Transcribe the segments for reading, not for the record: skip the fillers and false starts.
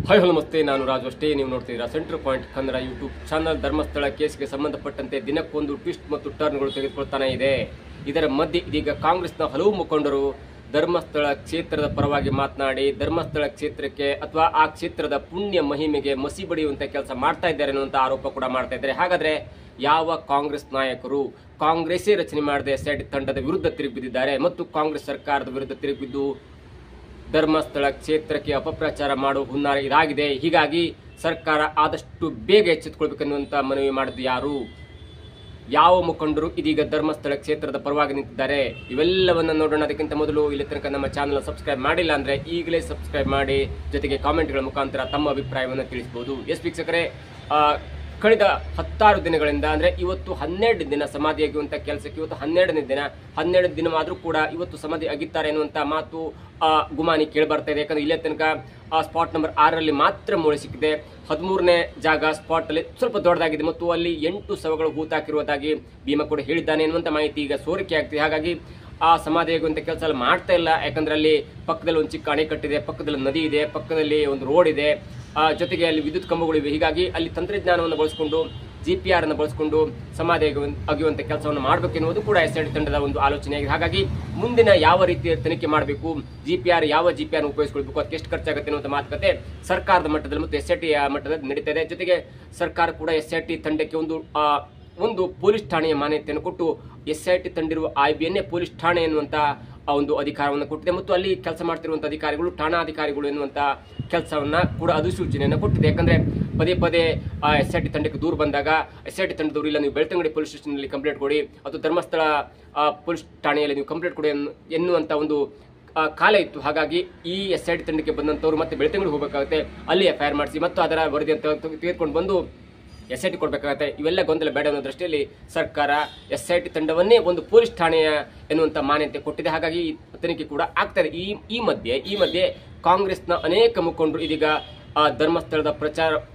Hi hello ನಮಸ್ತೆ, ನಾನು ರಾಜು ಅಷ್ಟೇ. ನೀವು ನೋಡ್ತಿದ್ದೀರಾ centre point Kannada YouTube channel. Dharmasthala ಕೇಸ್ಗೆ ಸಂಬಂಧಪಟ್ಟಂತೆ ದಿನಕ್ಕೊಂದು ಟ್ವಿಸ್ಟ್ ಮತ್ತು ಟರ್ನ್ಗಳು ತೆಗೆದುಕೊಳ್ತಾನೆ ಇದೆ. ಇದರ ಮಧ್ಯೆ ಇದೀಗ ಕಾಂಗ್ರೆಸ್ನ ಹಲವು ಮುಖಂಡರು ಧರ್ಮಸ್ಥಳ ಕ್ಷೇತ್ರದ ಪರವಾಗಿ ಮಾತನಾಡಿ ಧರ್ಮಸ್ಥಳ ಕ್ಷೇತ್ರಕ್ಕೆ ಅಥವಾ ಆ ಕ್ಷೇತ್ರದ ಪುಣ್ಯ ಮಹಿಮೆಗೆ ಮಸಿ ಬಡಿಯುವಂತ ಕೆಲಸ ಮಾಡ್ತಾ ಇದ್ದಾರೆ ಅನ್ನುವಂತ ಆರೋಪ ಕೂಡ ಮಾಡ್ತಾ ಇದ್ದಾರೆ. ಹಾಗಾದ್ರೆ ಯಾವ ಕಾಂಗ್ರೆಸ್ ನಾಯಕರು ಕಾಂಗ್ರೆಸ್ಸೇ ರಚನೆ ಮಾಡದೆ SIT ತಂಡದ ವಿರುದ್ಧ ತಿರುಗಿಬಿದ್ದಿದ್ದಾರೆ ಮತ್ತು ಕಾಂಗ್ರೆಸ್ ಸರ್ಕಾರದ ವಿರುದ್ಧ ತಿರುಗಿಬಿದ್ದು ಧರ್ಮಸ್ಥಳ ಕ್ಷೇತ್ರಕ್ಕೆ ಅಪಪ್ರಚಾರ ಮಾಡುವ ಹುನ್ನಾರ ಇದಾಗಿದೆ. ಹೀಗಾಗಿ ಸರ್ಕಾರ ಆದಷ್ಟು ಬೇಗ ಎಚ್ಚೆತ್ತುಕೊಳ್ಬೇಕನ್ನುವಂತ ಮನವಿ ಮಾಡಿದ್ದು ಯಾರು, ಯಾವ ಮುಖಂಡರು ಇದೀಗ ಧರ್ಮಸ್ಥಳ ಕ್ಷೇತ್ರದ ಪರವಾಗಿ ನಿಂತಿದ್ದಾರೆ, ಇವೆಲ್ಲವನ್ನ ನೋಡೋಣ. ಅದಕ್ಕಿಂತ ಮೊದಲು ಇಲ್ಲಿ ತನಕ ನಮ್ಮ ಚಾನಲ್ ಸಬ್ಸ್ಕ್ರೈಬ್ ಮಾಡಿಲ್ಲ ಅಂದ್ರೆ ಈಗಲೇ ಸಬ್ಸ್ಕ್ರೈಬ್ ಮಾಡಿ, ಜೊತೆಗೆ ಕಾಮೆಂಟ್ಗಳ ಮುಖಾಂತರ ತಮ್ಮ ಅಭಿಪ್ರಾಯವನ್ನು ತಿಳಿಸಬಹುದು. ವೀಕ್ಷಕರೇ, ಕಳೆದ 16 ದಿನಗಳಿಂದ ಅಂದ್ರೆ ಇವತ್ತು 12 ದಿನ ಸಮಾಧಿ ಆಗುವಂತ ಕೆಲಸಕ್ಕೆ ಇವತ್ತು 12ನೇ ದಿನ. 12 ದಿನವಾದ್ರೂ ಕೂಡ ಇವತ್ತು ಸಮಾಧಿ ಆಗಿದ್ದಾರೆ ಅನ್ನುವಂತ ಮಾತು ಗುಮಾನಿ ಕೇಳಿ ಬರ್ತಾ ಇದೆ. ಯಾಕಂದ್ರೆ ಇಲ್ಲೇ ತನಕ ಸ್ಪಾಟ್ ನಂಬರ್ 6ರಲ್ಲಿ ಮಾತ್ರ ಮೂಳೆ ಸಿಕ್ಕಿದೆ. 13ನೇ ಜಾಗ ಸ್ಪಾಟ್ ಅಲ್ಲಿ ಸ್ವಲ್ಪ ದೊಡ್ಡದಾಗಿದೆ ಮತ್ತು ಅಲ್ಲಿ 8 ಶವಗಳು ಹೂತಾಕಿರುವುದಾಗಿ ಭೀಮಾ ಕೂಡ ಹೇಳಿದ್ದಾನೆ ಎನ್ನುವಂತ ಮಾಹಿತಿ ಈಗ ಸೋರಿಕೆ ಆಗ್ತಿದೆ. ಹಾಗಾಗಿ ಆ ಸಮಾಧಿ ಆಗುವಂತ ಕೆಲಸ ಅಲ್ಲಿ ಮಾಡ್ತಾ ಇಲ್ಲ. ಯಾಕಂದ್ರೆ ಅಲ್ಲಿ ಪಕ್ಕದಲ್ಲಿ ಒಂದು ಚಿಕ್ಕ ಅಣೆಕಟ್ಟಿದೆ, ಪಕ್ಕದಲ್ಲಿ ನದಿ ಇದೆ, ಪಕ್ಕದಲ್ಲಿ ಒಂದು ರೋಡ್ ಇದೆ, ಜೊತೆಗೆ ಅಲ್ಲಿ ವಿದ್ಯುತ್ ಕಂಬಗಳಿವೆ. ಹೀಗಾಗಿ ಅಲ್ಲಿ ತಂತ್ರಜ್ಞಾನವನ್ನು ಬಳಸಿಕೊಂಡು GPR ಅನ್ನು ಬಳಸಿಕೊಂಡು ಸಮಾಧಿ ಅಗೆಯುವಂತ ಕೆಲಸವನ್ನು ಮಾಡಬೇಕೆನ್ನುವುದು ಕೂಡ SIT ತಂಡದ ಒಂದು ಆಲೋಚನೆಯಾಗಿದೆ. ಹಾಗಾಗಿ ಮುಂದಿನ ಯಾವ ರೀತಿಯ ತನಿಖೆ ಮಾಡಬೇಕು, ಯಾವ GPR ಉಪಯೋಗಿಸಿಕೊಳ್ಬೇಕು, ಅದಕ್ಕೆ ಎಷ್ಟು ಖರ್ಚಾಗುತ್ತೆ ಅನ್ನುವಂಥ ಮಾತುಕತೆ ಸರ್ಕಾರದ ಮಟ್ಟದಲ್ಲಿ ಮತ್ತು SIT ಮಟ್ಟದಲ್ಲಿ ನಡೀತಾ ಇದೆ. ಜೊತೆಗೆ ಸರ್ಕಾರ ಕೂಡ SIT ತಂಡಕ್ಕೆ ಒಂದು ಪೊಲೀಸ್ ಠಾಣೆಯ ಮಾನ್ಯತೆಯನ್ನು ಕೊಟ್ಟು SIT ತಂಡಿರುವ IBಯನ್ನೇ ಪೊಲೀಸ್ ಠಾಣೆ ಎನ್ನುವಂತ ಒಂದು ಅಧಿಕಾರವನ್ನು ಕೊಟ್ಟಿದೆ ಮತ್ತು ಅಲ್ಲಿ ಕೆಲಸ ಮಾಡ್ತಿರುವಂತಹ ಅಧಿಕಾರಿಗಳು ಠಾಣಾಧಿಕಾರಿಗಳು ಎನ್ನುವಂತ ಕೆಲಸವನ್ನ ಕೂಡ ಅಧಿಸೂಚನೆಯನ್ನು ಕೊಟ್ಟಿದೆ. ಯಾಕಂದ್ರೆ ಪದೇ SIT ತಂಡಕ್ಕೆ ದೂರ ಬಂದಾಗ SIT ತಂಡದವರು ಇಲ್ಲ ನೀವು ಬೆಳ್ತಂಗಡಿ ಪೊಲೀಸ್ ಸ್ಟೇಷನ್ ಅಲ್ಲಿ ಕಂಪ್ಲೇಂಟ್ ಕೊಡಿ ಅಥವಾ ಧರ್ಮಸ್ಥಳ ಪೊಲೀಸ್ ಠಾಣೆಯಲ್ಲಿ ನೀವು ಕಂಪ್ಲೇಂಟ್ ಕೊಡಿ ಎನ್ನುವಂತ ಒಂದು ಕಾಲ ಇತ್ತು. ಹಾಗಾಗಿ ಈ SIT ತಂಡಕ್ಕೆ ಬಂದಂತವ್ರು ಮತ್ತೆ ಬೆಳ್ತಂಗಡಿ ಹೋಗಬೇಕಾಗುತ್ತೆ, ಅಲ್ಲಿ FIR ಮಾಡಿಸಿ ಮತ್ತು ಅದರ ವರದಿಯನ್ನು ತೆಗೆದುಕೊಂಡು ಬಂದು SIT ಕೊಡಬೇಕಾಗತ್ತೆ. ಇವೆಲ್ಲ ಗೊಂದಲ ಬೇಡ ಅನ್ನೋ ದೃಷ್ಟಿಯಲ್ಲಿ ಸರ್ಕಾರ SIT ತಂಡವನ್ನೇ ಒಂದು ಪೊಲೀಸ್ ಠಾಣೆಯ ಎನ್ನುವಂತ ಮಾನ್ಯತೆ ಕೊಟ್ಟಿದೆ. ಹಾಗಾಗಿ ತನಿಖೆ ಕೂಡ ಆಗ್ತಾ ಇದೆ. ಈ ಮಧ್ಯೆ ಕಾಂಗ್ರೆಸ್ನ ಅನೇಕ ಮುಖಂಡರು ಇದೀಗ ಧರ್ಮಸ್ಥಳದ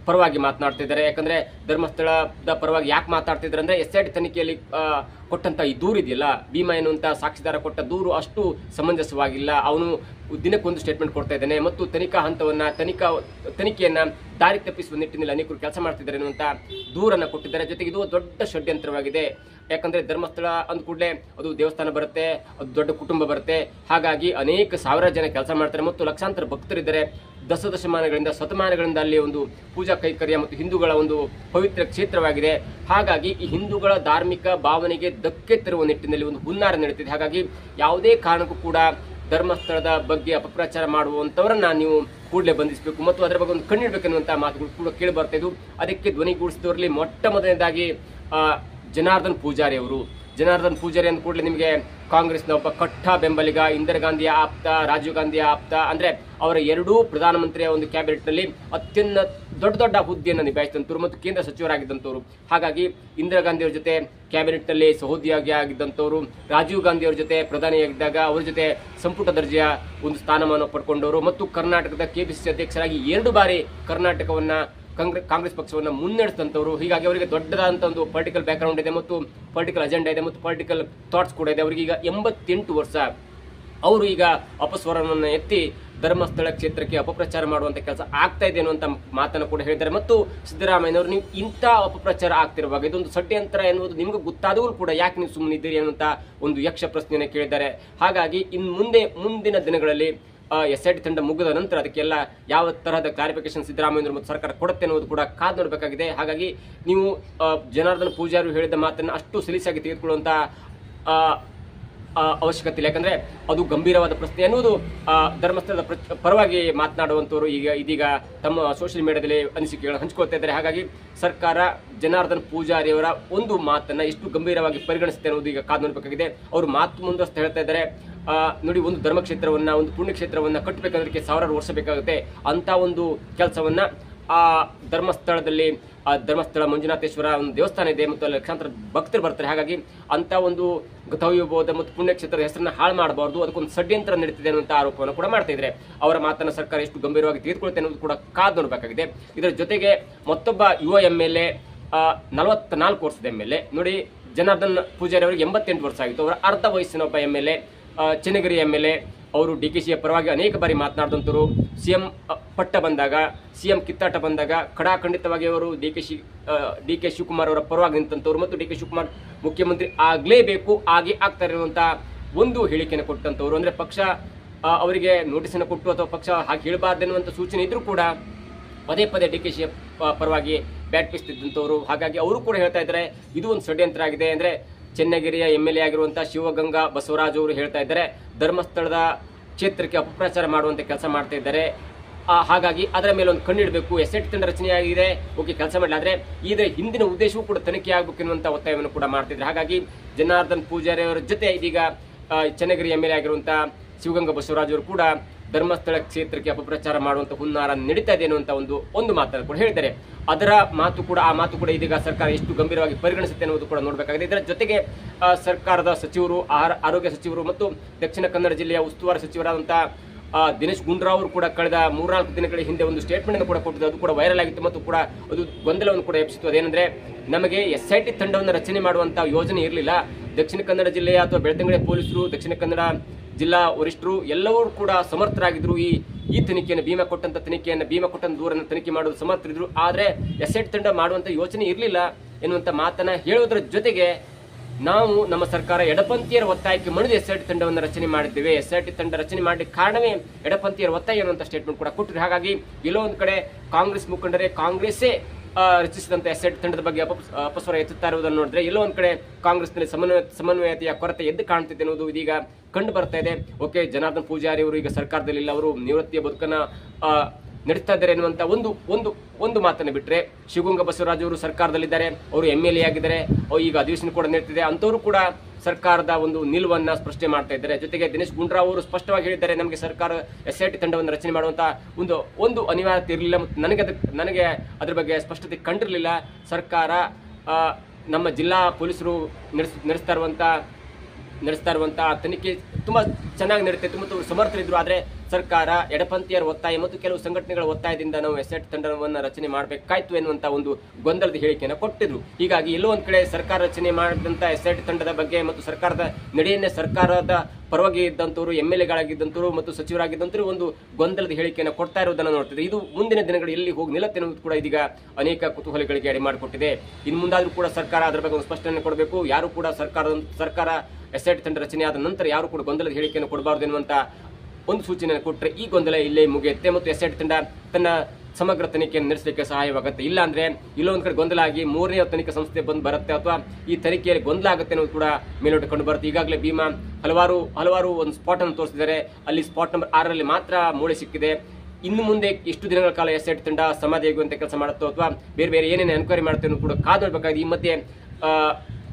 ಪರವಾಗಿ ಮಾತನಾಡ್ತಿದ್ದಾರೆ. ಯಾಕಂದ್ರೆ ಧರ್ಮಸ್ಥಳದ ಪರವಾಗಿ ಯಾಕೆ ಮಾತಾಡ್ತಿದ್ದಾರೆ ಅಂದ್ರೆ SIT ತನಿಖೆಯಲ್ಲಿ ಕೊಟ್ಟಂತ ಈ ದೂರು ಇದೆಯಲ್ಲ, ಭೀಮಾ ಎನ್ನುವಂತ ಸಾಕ್ಷಿದಾರ ಕೊಟ್ಟ ದೂರು ಅಷ್ಟು ಸಮಂಜಸವಾಗಿಲ್ಲ. ಅವನು ದಿನಕ್ಕೊಂದು ಸ್ಟೇಟ್ಮೆಂಟ್ ಕೊಡ್ತಾ ಇದ್ದಾನೆ ಮತ್ತು ತನಿಖೆಯನ್ನ ದಾರಿ ತಪ್ಪಿಸುವ ನಿಟ್ಟಿನಲ್ಲಿ ಅನೇಕರು ಕೆಲಸ ಮಾಡ್ತಿದ್ದಾರೆ ಅನ್ನುವಂತ ದೂರನ್ನ ಕೊಟ್ಟಿದ್ದಾರೆ. ಜೊತೆಗೆ ಇದು ದೊಡ್ಡ ಷಡ್ಯಂತ್ರವಾಗಿದೆ. ಯಾಕಂದ್ರೆ ಧರ್ಮಸ್ಥಳ ಅಂದ ಕೂಡಲೇ ಅದು ದೇವಸ್ಥಾನ ಬರುತ್ತೆ, ಅದು ದೊಡ್ಡ ಕುಟುಂಬ ಬರುತ್ತೆ. ಹಾಗಾಗಿ ಅನೇಕ ಸಾವಿರ ಜನ ಕೆಲಸ ಮಾಡ್ತಾರೆ ಮತ್ತು ಲಕ್ಷಾಂತರ ಭಕ್ತರಿದ್ದಾರೆ. ಶತಮಾನಗಳಿಂದ ಅಲ್ಲಿ ಒಂದು ಪೂಜಾ ಕೈಕರ್ಯ ಮತ್ತು ಹಿಂದೂಗಳ ಒಂದು ಪವಿತ್ರ ಕ್ಷೇತ್ರವಾಗಿದೆ. ಹಾಗಾಗಿ ಈ ಹಿಂದೂಗಳ ಧಾರ್ಮಿಕ ಭಾವನೆಗೆ ಧಕ್ಕೆ ತರುವ ನಿಟ್ಟಿನಲ್ಲಿ ಒಂದು ಹುನ್ನಾರ ನಡೀತಿದೆ. ಹಾಗಾಗಿ ಯಾವುದೇ ಕಾರಣಕ್ಕೂ ಕೂಡ ಧರ್ಮಸ್ಥಳದ ಬಗ್ಗೆ ಅಪಪ್ರಚಾರ ಮಾಡುವಂತವರನ್ನ ನೀವು ಕೂಡಲೇ ಬಂಧಿಸಬೇಕು ಮತ್ತು ಅದರ ಬಗ್ಗೆ ಒಂದು ಕಣ್ಣಿಡ್ಬೇಕನ್ನುವಂತ ಮಾತುಗಳು ಕೂಡ ಕೇಳಿ ಬರ್ತಾ ಇದ್ವು. ಅದಕ್ಕೆ ಧ್ವನಿಗೂಡಿಸಿದವರಲ್ಲಿ ಮೊಟ್ಟ ಮೊದಲನೇದಾಗಿ ಜನಾರ್ದನ್ ಪೂಜಾರಿ ಅವರು. ಜನಾರ್ದನ್ ಪೂಜಾರಿ ಅಂದ ಕೂಡಲೇ ನಿಮಗೆ ಕಾಂಗ್ರೆಸ್ನ ಒಬ್ಬ ಕಟ್ಟ ಬೆಂಬಲಿಗ, ಇಂದಿರಾ ಗಾಂಧಿಯ ಆಪ್ತ, ರಾಜೀವ್ ಗಾಂಧಿಯ ಆಪ್ತ, ಅಂದ್ರೆ ಅವರ ಎರಡೂ ಪ್ರಧಾನಮಂತ್ರಿಯ ಒಂದು ಕ್ಯಾಬಿನೆಟ್ ನಲ್ಲಿ ದೊಡ್ಡ ಹುದ್ದೆಯನ್ನು ನಿಭಾಯಿಸಿದಂತವರು ಮತ್ತು ಕೇಂದ್ರ ಸಚಿವರಾಗಿದ್ದಂಥವ್ರು. ಹಾಗಾಗಿ ಇಂದಿರಾ ಗಾಂಧಿ ಅವರ ಜೊತೆ ಕ್ಯಾಬಿನೆಟ್ ನಲ್ಲಿ ಸಹೋದ್ಯೋಗಿ ಆಗಿದ್ದಂಥವ್ರು, ರಾಜೀವ್ ಗಾಂಧಿ ಅವರ ಜೊತೆ ಪ್ರಧಾನಿಯಾಗಿದ್ದಾಗ ಅವರ ಜೊತೆ ಸಂಪುಟ ದರ್ಜೆಯ ಒಂದು ಸ್ಥಾನಮಾನ ಪಡ್ಕೊಂಡವರು ಮತ್ತು ಕರ್ನಾಟಕದ KPCC ಅಧ್ಯಕ್ಷರಾಗಿ 2 ಬಾರಿ ಕರ್ನಾಟಕವನ್ನ ಕಾಂಗ್ರೆಸ್ ಪಕ್ಷವನ್ನು ಮುನ್ನಡೆಸಿದಂಥವ್ರು. ಹೀಗಾಗಿ ಅವರಿಗೆ ದೊಡ್ಡದಾದಂಥ ಒಂದು ಪೊಲಿಟಿಕಲ್ ಬ್ಯಾಕ್ ಗ್ರೌಂಡ್ ಇದೆ ಮತ್ತು ಪೊಲಿಟಿಕಲ್ ಅಜೆಂಡಾ ಇದೆ ಮತ್ತು ಪೊಲಿಟಿಕಲ್ ಥಾಟ್ಸ್ ಕೂಡ ಇದೆ. ಅವರಿಗೆ ಈಗ 88 ವರ್ಷ. ಅವರು ಈಗ ಅಪಸ್ವರವನ್ನು ಎತ್ತಿ ಧರ್ಮಸ್ಥಳ ಕ್ಷೇತ್ರಕ್ಕೆ ಅಪಪ್ರಚಾರ ಮಾಡುವಂತ ಕೆಲಸ ಆಗ್ತಾ ಇದೆ ಅನ್ನುವಂತ ಮಾತನ್ನು ಕೂಡ ಹೇಳಿದ್ದಾರೆ. ಮತ್ತು ಸಿದ್ದರಾಮಯ್ಯನವರು ನೀವು ಇಂಥ ಅಪಪ್ರಚಾರ ಆಗ್ತಿರುವಾಗ ಇದೊಂದು ಷಡ್ಯಂತ್ರ ಎನ್ನುವುದು ನಿಮಗೂ ಗೊತ್ತಾದರೂ ಕೂಡ ಯಾಕೆ ನೀವು ಸುಮ್ಮನಿದ್ದೀರಿ ಅನ್ನುವಂತ ಒಂದು ಯಕ್ಷ ಪ್ರಶ್ನೆಯನ್ನು ಕೇಳಿದ್ದಾರೆ. ಹಾಗಾಗಿ ಮುಂದಿನ ದಿನಗಳಲ್ಲಿ SIT ತಂಡ ಮುಗಿದ ನಂತರ ಅದಕ್ಕೆಲ್ಲ ಯಾವ ತರಹದ ಕ್ಲಾರಿಫಿಕೇಶನ್ ಸಿದ್ದರಾಮಯ್ಯ ಮತ್ತು ಸರ್ಕಾರ ಕೊಡುತ್ತೆ ಅನ್ನೋದು ಕೂಡ ಕಾದು ನೋಡಬೇಕಾಗಿದೆ. ಹಾಗಾಗಿ ನೀವು ಜನಾರ್ದನ್ ಪೂಜಾರಿ ಹೇಳಿದ ಮಾತನ್ನು ಅಷ್ಟು ಸಲೀಸಾಗಿ ತೆಗೆದುಕೊಳ್ಳುವಂತ ಅವಶ್ಯಕತೆ ಇಲ್ಲ. ಯಾಕಂದ್ರೆ ಅದು ಗಂಭೀರವಾದ ಪ್ರಶ್ನೆ ಅನ್ನುವುದು ಧರ್ಮಸ್ಥಳದ ಪರವಾಗಿ ಮಾತನಾಡುವಂತವರು ಇದೀಗ ತಮ್ಮ ಸೋಷಿಯಲ್ ಮೀಡಿಯಾದಲ್ಲಿ ಅನಿಸಿಕೆಗಳನ್ನು ಹಂಚಿಕೊಳ್ತಾ ಇದ್ದಾರೆ. ಹಾಗಾಗಿ ಸರ್ಕಾರ ಜನಾರ್ದನ್ ಪೂಜಾರಿ ಅವರ ಒಂದು ಮಾತನ್ನ ಎಷ್ಟು ಗಂಭೀರವಾಗಿ ಪರಿಗಣಿಸುತ್ತೆ ಅನ್ನೋದು ಈಗ ಕಾದು ನೋಡಬೇಕಾಗಿದೆ. ಅವರು ಮಾತು ಮುಂದಸ್ತು ಹೇಳ್ತಾ ಇದ್ದಾರೆ. ನೋಡಿ, ಒಂದು ಧರ್ಮಕ್ಷೇತ್ರವನ್ನ, ಒಂದು ಪುಣ್ಯಕ್ಷೇತ್ರವನ್ನ ಕಟ್ಟಬೇಕಂದ್ರೆ ಸಾವಿರಾರು ವರ್ಷ ಬೇಕಾಗುತ್ತೆ. ಅಂತ ಒಂದು ಕೆಲಸವನ್ನ ಧರ್ಮಸ್ಥಳದಲ್ಲಿ ಧರ್ಮಸ್ಥಳ ಮಂಜುನಾಥೇಶ್ವರ ಒಂದು ದೇವಸ್ಥಾನ ಇದೆ ಮತ್ತು ಅಲ್ಲಿ ಲಕ್ಷಾಂತರ ಭಕ್ತರು ಬರ್ತಾರೆ. ಹಾಗಾಗಿ ಅಂತ ಒಂದು ಗತವ್ಯಬೋಧ ಮತ್ತು ಪುಣ್ಯಕ್ಷೇತ್ರದ ಹೆಸರನ್ನ ಹಾಳು ಮಾಡಬಾರ್ದು, ಅದಕ್ಕೊಂದು ಷಡ್ಯಂತ್ರ ನಡೀತಿದೆ ಅನ್ನುವಂತ ಆರೋಪವನ್ನು ಕೂಡ ಮಾಡ್ತಾ ಇದ್ದಾರೆ. ಅವರ ಮಾತನ್ನ ಸರ್ಕಾರ ಎಷ್ಟು ಗಂಭೀರವಾಗಿ ತೆಗೆದುಕೊಳ್ತೇನೆ ಅನ್ನೋದು ಕೂಡ ಕಾದು ನೋಡಬೇಕಾಗಿದೆ. ಇದರ ಜೊತೆಗೆ ಮತ್ತೊಬ್ಬ ಯುವ MLA 44 ವರ್ಷದ MLA ನೋಡಿ, ಜನಾರ್ದನ್ ಪೂಜಾರಿ ಅವರಿಗೆ 88 ವರ್ಷ ಆಗಿತ್ತು. ಅವರ ಅರ್ಧ ವಯಸ್ಸಿನ ಒಬ್ಬ MLA, ಚೆನ್ನಗಿರಿ MLA ಅವರು ಡಿಕೆಶಿಯ ಪರವಾಗಿ ಅನೇಕ ಬಾರಿ ಮಾತನಾಡಿದಂತವರು. ಸಿಎಂ ಪಟ್ಟ ಬಂದಾಗ, ಸಿಎಂ ಕಿತ್ತಾಟ ಬಂದಾಗ ಖಡಾಖಂಡಿತವಾಗಿ ಅವರು ಡಿ ಕೆ ಶಿವಕುಮಾರ್ ಅವರ ಪರವಾಗಿ ನಿಂತಂತವರು ಮತ್ತು ಡಿ ಕೆ ಶಿವಕುಮಾರ್ ಮುಖ್ಯಮಂತ್ರಿ ಆಗಲೇಬೇಕು, ಹಾಗೆ ಆಗ್ತಾ ಇರುವಂತಹ ಒಂದು ಹೇಳಿಕೆಯನ್ನು ಕೊಟ್ಟಂತವರು. ಅಂದ್ರೆ ಪಕ್ಷ ಅವರಿಗೆ ನೋಟಿಸ್ ಅನ್ನು ಕೊಟ್ಟು ಅಥವಾ ಪಕ್ಷ ಹಾಗೆ ಹೇಳಬಾರ್ದೆನ್ನುವಂತ ಸೂಚನೆ ಇದ್ರೂ ಕೂಡ ಪದೇ ಪದೇ ಡಿ ಕೆ ಶಿ ಪರವಾಗಿ ಬ್ಯಾಟ್ ಬೀಸ್ತಿದ್ದಂಥವ್ರು. ಹಾಗಾಗಿ ಅವರು ಕೂಡ ಹೇಳ್ತಾ ಇದ್ದಾರೆ ಇದು ಒಂದು ಷಡ್ಯಂತ್ರ ಆಗಿದೆ. ಅಂದ್ರೆ ಚೆನ್ನಗಿರಿಯ MLA ಆಗಿರುವಂತಹ ಶಿವಗಂಗಾ ಬಸವರಾಜ್ ಅವರು ಹೇಳ್ತಾ ಇದ್ದಾರೆ ಧರ್ಮಸ್ಥಳದ ಕ್ಷೇತ್ರಕ್ಕೆ ಅಪಪ್ರಚಾರ ಮಾಡುವಂತೆ ಕೆಲಸ ಮಾಡ್ತಾ ಇದ್ದಾರೆ. ಹಾಗಾಗಿ ಅದರ ಮೇಲೆ ಒಂದು ಕಣ್ಣಿಡಬೇಕು. SIT ತಂಡ ರಚನೆಯಾಗಿದೆ, ಓಕೆ, ಕೆಲಸ ಮಾಡಲಿ, ಆದ್ರೆ ಇದರ ಹಿಂದಿನ ಉದ್ದೇಶವೂ ಕೂಡ ತನಿಖೆ ಆಗಬೇಕು ಎನ್ನುವಂತ ಒತ್ತಾಯವನ್ನು ಕೂಡ ಮಾಡ್ತಿದ್ದಾರೆ. ಹಾಗಾಗಿ ಜನಾರ್ದನ್ ಪೂಜಾರಿ ಅವರ ಜೊತೆ ಇದೀಗ ಚೆನ್ನಗಿರಿ MLA ಆಗಿರುವಂತಹ ಶಿವಗಂಗಾ ಬಸವರಾಜ್ ಅವರು ಕೂಡ ಧರ್ಮಸ್ಥಳ ಕ್ಷೇತ್ರಕ್ಕೆ ಅಪಪ್ರಚಾರ ಮಾಡುವಂತ ಹುನ್ನಾರ ನಡೀತಾ ಇದೆ ಅನ್ನುವಂತ ಒಂದು ಮಾತನ್ನು ಕೂಡ ಹೇಳಿದ್ದಾರೆ. ಅದರ ಆ ಮಾತು ಕೂಡ ಇದೀಗ ಸರ್ಕಾರ ಎಷ್ಟು ಗಂಭೀರವಾಗಿ ಪರಿಗಣಿಸುತ್ತೆ ಅನ್ನೋದು ಕೂಡ ನೋಡಬೇಕಾಗಿದೆ. ಇದರ ಜೊತೆಗೆ ಸರ್ಕಾರದ ಸಚಿವರು, ಆರೋಗ್ಯ ಸಚಿವರು ಮತ್ತು ದಕ್ಷಿಣ ಕನ್ನಡ ಜಿಲ್ಲೆಯ ಉಸ್ತುವಾರಿ ಸಚಿವರಾದಂತಹ ದಿನೇಶ್ ಗುಂಡೂರಾವ್ ಅವರು ಕೂಡ ಕಳೆದ 3-4 ದಿನಗಳ ಹಿಂದೆ ಒಂದು ಸ್ಟೇಟ್ಮೆಂಟ್ ಅನ್ನು ಕೂಡ ಕೊಟ್ಟಿದ್ದು. ಅದು ಕೂಡ ವೈರಲ್ ಆಗಿತ್ತು ಮತ್ತು ಕೂಡ ಅದು ಗೊಂದಲವನ್ನು ಕೂಡ ಎಬ್ಬಿಸಿತ್ತು. ಅದೇನೆಂದ್ರೆ, ನಮಗೆ SIT ತಂಡವನ್ನು ರಚನೆ ಮಾಡುವಂತಹ ಯೋಜನೆ ಇರಲಿಲ್ಲ. ದಕ್ಷಿಣ ಕನ್ನಡ ಜಿಲ್ಲೆಯ ಅಥವಾ ಬೆಳ್ತಂಗಡಿ ಪೊಲೀಸರು, ದಕ್ಷಿಣ ಕನ್ನಡ ಜಿಲ್ಲಾ ವರಿಷ್ಠರು ಎಲ್ಲರೂ ಕೂಡ ಸಮರ್ಥರಾಗಿದ್ರು. ಈ ತನಿಖೆಯನ್ನು ಭೀಮಾ ಕೊಟ್ಟಂತ ದೂರನ್ನು ತನಿಖೆ ಮಾಡೋದು ಸಮರ್ಥರಿದ್ರು. ಆದ್ರೆ SIT ತಂಡ ಮಾಡುವಂತ ಯೋಚನೆ ಇರಲಿಲ್ಲ ಎನ್ನುವಂತ ಮಾತನ್ನ ಹೇಳುವುದರ ಜೊತೆಗೆ ನಾವು ನಮ್ಮ ಸರ್ಕಾರ ಎಡಪಂಥೀಯರ ಒತ್ತಾಯಕ್ಕೆ ಮಣಿದು SIT ತಂಡವನ್ನು ರಚನೆ ಮಾಡಿದ್ದೇವೆ. SIT ತಂಡ ರಚನೆ ಮಾಡಲಿಕ್ಕೆ ಕಾರಣವೇ ಎಡಪಂಥೀಯರ ಒತ್ತಾಯ ಎನ್ನುವಂತ ಸ್ಟೇಟ್ಮೆಂಟ್ ಕೂಡ ಕೊಟ್ಟರು. ಹಾಗಾಗಿ ಎಲ್ಲೋ ಒಂದು ಕಡೆ ಕಾಂಗ್ರೆಸ್ ಮುಖಂಡರೇ ಕಾಂಗ್ರೆಸ್ಸೇ ರಚಿಸಿದಂತ SIT ತಂಡದ ಬಗ್ಗೆ ಅಪಸ್ವರ ಎತ್ತುತ್ತಾ ಇರುವುದನ್ನು ನೋಡಿದ್ರೆ ಎಲ್ಲೋ ಒಂದ್ ಕಡೆ ಕಾಂಗ್ರೆಸ್ನಲ್ಲಿ ಸಮನ್ವಯತೆಯ ಕೊರತೆ ಎದ್ದು ಕಾಣುತ್ತಿದೆ ಅನ್ನೋದು ಇದೀಗ ಕಂಡು ಬರ್ತಾ ಇದೆ. ಓಕೆ, ಜನಾರ್ದನ್ ಪೂಜಾರಿ ಅವರು ಈಗ ಸರ್ಕಾರದಲ್ಲಿ ಇಲ್ಲ, ಅವರು ನಿವೃತ್ತಿಯ ಬದುಕನ್ನ ನಡೆಸ್ತಾ ಇದ್ದಾರೆ ಎನ್ನುವಂತ ಒಂದು ಮಾತನ್ನು ಬಿಟ್ರೆ, ಶಿವಗಂಗಾ ಬಸವರಾಜ್ ಅವರು ಸರ್ಕಾರದಲ್ಲಿದ್ದಾರೆ, ಅವರು MLA ಆಗಿದ್ದಾರೆ, ಈಗ ಅಧಿವೇಶನ ಕೂಡ ನಡೆಯುತ್ತಿದೆ. ಅಂತವರು ಕೂಡ ಸರ್ಕಾರದ ಒಂದು ನಿಲುವನ್ನ ಸ್ಪಷ್ಟನೆ ಮಾಡ್ತಾ ಇದ್ದಾರೆ. ಜೊತೆಗೆ ದಿನೇಶ್ ಗುಂಡೂರಾವ್ ಅವರು ಸ್ಪಷ್ಟವಾಗಿ ಹೇಳಿದ್ದಾರೆ, ನಮಗೆ ಸರ್ಕಾರ SIT ತಂಡವನ್ನು ರಚನೆ ಮಾಡುವಂತ ಒಂದು ಅನಿವಾರ್ಯತೆ ಇರಲಿಲ್ಲ ಮತ್ತು ನನಗೆ ಅದರ ಬಗ್ಗೆ ಸ್ಪಷ್ಟತೆ ಕಂಡಿರಲಿಲ್ಲ. ಸರ್ಕಾರ ನಮ್ಮ ಜಿಲ್ಲಾ ಪೊಲೀಸರು ನಡೆಸ್ತಾ ಇರುವಂತ ತನಿಖೆ ತುಂಬಾ ಚೆನ್ನಾಗಿ ನಡೀತಿತ್ತು ಮತ್ತು ಸಮರ್ಥರಿದ್ರು. ಆದ್ರೆ ಸರ್ಕಾರ ಎಡಪಂಥೀಯರ ಒತ್ತಾಯ ಮತ್ತು ಕೆಲವು ಸಂಘಟನೆಗಳ ಒತ್ತಾಯದಿಂದ ನಾವು SIT ತಂಡವನ್ನು ರಚನೆ ಮಾಡಬೇಕಾಯ್ತು ಎನ್ನುವಂತ ಒಂದು ಗೊಂದಲದ ಹೇಳಿಕೆಯನ್ನು ಕೊಟ್ಟಿದ್ರು. ಹೀಗಾಗಿ ಎಲ್ಲೋ ಒಂದ್ ಕಡೆ ಸರ್ಕಾರ ರಚನೆ ಮಾಡಿದಂತ SIT ತಂಡದ ಬಗ್ಗೆ ಮತ್ತು ಸರ್ಕಾರದ ನಡೆಯನ್ನೇ ಸರ್ಕಾರದ ಪರವಾಗಿ ಇದ್ದಂತವರು, MLAಗಳಾಗಿದ್ದಂತವರು ಮತ್ತು ಸಚಿವರಾಗಿದ್ದಂತವರು ಒಂದು ಗೊಂದಲದ ಹೇಳಿಕೆಯನ್ನು ಕೊಡ್ತಾ ಇರೋದನ್ನು ನೋಡ್ತಿದೆ. ಇದು ಮುಂದಿನ ದಿನಗಳು ಎಲ್ಲಿ ಹೋಗಿ ನಿಲ್ಲತ್ತೆ ಅನ್ನೋದು ಕೂಡ ಇದೀಗ ಅನೇಕ ಕುತೂಹಲಗಳಿಗೆ ಎಡೆ ಮಾಡಿಕೊಟ್ಟಿದೆ. ಇನ್ನು ಮುಂದಾದ್ರೂ ಕೂಡ ಸರ್ಕಾರ ಅದರ ಬಗ್ಗೆ ಒಂದು ಸ್ಪಷ್ಟನೆ ಕೊಡಬೇಕು. ಯಾರು ಕೂಡ ಸರ್ಕಾರ SIT ತಂಡ ರಚನೆ ಆದ ನಂತರ ಯಾರು ಕೂಡ ಗೊಂದಲದ ಹೇಳಿಕೆಯನ್ನು ಕೊಡಬಾರದು ಎನ್ನುವಂತ ಒಂದು ಸೂಚನೆಯನ್ನು ಕೊಟ್ಟರೆ ಈ ಗೊಂದಲ ಇಲ್ಲೇ ಮುಗಿಯುತ್ತೆ ಮತ್ತು SIT ತಂಡ ತನ್ನ ಸಮಗ್ರ ತನಿಖೆಯನ್ನು ನಡೆಸಲಿಕ್ಕೆ ಸಹಾಯವಾಗುತ್ತೆ. ಇಲ್ಲ ಅಂದ್ರೆ ಇಲ್ಲೊಂದ್ ಕಡೆ ಗೊಂದಲ ಆಗಿ 3ನೇ ತನಿಖಾ ಸಂಸ್ಥೆ ಬಂದು ಬರುತ್ತೆ ಅಥವಾ ಈ ತನಿಖೆಯಲ್ಲಿ ಗೊಂದಲ ಆಗುತ್ತೆ ಅನ್ನೋದು ಕೂಡ ಮೇಲೋಟ ಕಂಡು ಬರುತ್ತೆ. ಈಗಾಗಲೇ ಭೀಮಾ ಹಲವಾರು ಒಂದು ಸ್ಪಾಟ್ ಅನ್ನು ತೋರಿಸಿದ್ದಾರೆ. ಅಲ್ಲಿ ಸ್ಪಾಟ್ ನಂಬರ್ 6ರಲ್ಲಿ ಮಾತ್ರ ಮೂಳೆ ಸಿಕ್ಕಿದೆ. ಇನ್ನು ಮುಂದೆ ಎಷ್ಟು ದಿನಗಳ ಕಾಲ SIT ತಂಡ ಸಮಾಧಿ ಆಗುವಂತೆ ಕೆಲಸ ಮಾಡುತ್ತೋ ಅಥವಾ ಬೇರೆ ಏನೇನು ಎನ್ಕ್ವೈರಿ ಮಾಡುತ್ತೆ ಅನ್ನೋದು ಕೂಡ ಕಾದು ನೋಡಬೇಕಾಗಿದೆ. ಈ ಮಧ್ಯೆ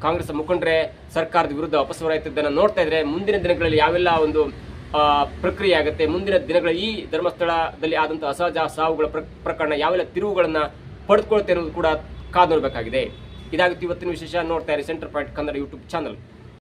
ಕಾಂಗ್ರೆಸ್ ಮುಖಂಡರೇ ಸರ್ಕಾರದ ವಿರುದ್ಧ ಅಪಸ್ವರ ಎತ್ತಿದ್ದನ್ನು ನೋಡ್ತಾ ಇದ್ರೆ ಮುಂದಿನ ದಿನಗಳಲ್ಲಿ ಯಾವೆಲ್ಲ ಒಂದು ಪ್ರಕ್ರಿಯೆ ಆಗುತ್ತೆ, ಮುಂದಿನ ದಿನಗಳ ಈ ಧರ್ಮಸ್ಥಳದಲ್ಲಿ ಆದಂತಹ ಅಸಹಜ ಸಾವುಗಳ ಪ್ರಕರಣ ಯಾವೆಲ್ಲ ತಿರುವುಗಳನ್ನ ಪಡೆದುಕೊಳ್ತೇ ಅನ್ನೋದು ಕೂಡ ಕಾದು ನೋಡಬೇಕಾಗಿದೆ. ಇದಾಗುತ್ತೆ ಇವತ್ತಿನ ವಿಶೇಷ. ನೋಡ್ತಾ ಇರಿ centre point Kannada YouTube channel.